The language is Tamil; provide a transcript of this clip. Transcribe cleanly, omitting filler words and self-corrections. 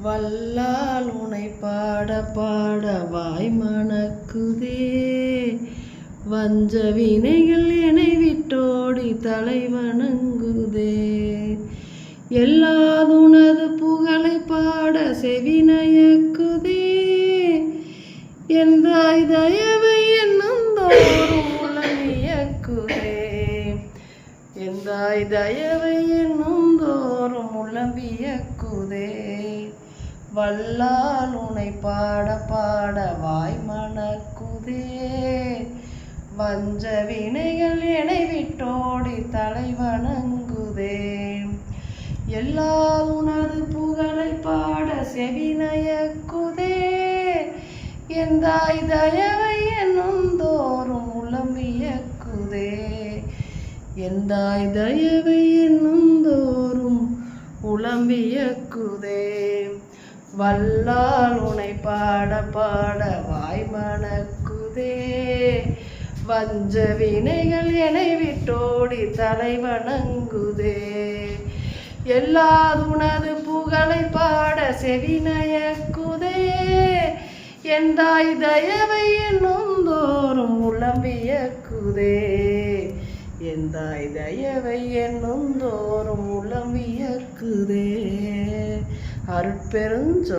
வல்லால் உனை பாட பாட வாய் மணக்குதே. வஞ்ச வினைகள் என்னை விட்டோடி தலை வணங்குதே. எல்லாதுனது புகழை பாட செவினயக்குதே. எந்தாய் தயவை என்னுந்தோறும் உளவியக்குதே. எந்தாய் தயவை என்னுந்தோறும் உளவியக்குதே. வல்லால் உனை பாட பாட வாய் மணக்குதே. வஞ்ச வினைகள் என்னை விட்டோடி தலை வணங்குதே. எல்லா உனது புகழை பாட செவினயக்குதே. எந்தாய் தயவை என்னுந்தோறும் உளவியக்குதே. எந்தாய் தயவை என்னுந்தோறும் உளவியக்குதே. வல்லால் உனை பாட பாட வாய் மணக்குதே. வஞ்ச வினைகள் என்னை விட்டோடி தலை வணங்குதே. எல்லாதுனது புகழை பாட செவினயக்குதே. எந்தாய் தயவை என்னுந்தோறும் உளவியக்குதே. எந்தாய் தயவை என்னுந்தோறும் உளவியக்குதே. அருட்பெருஞ்சொ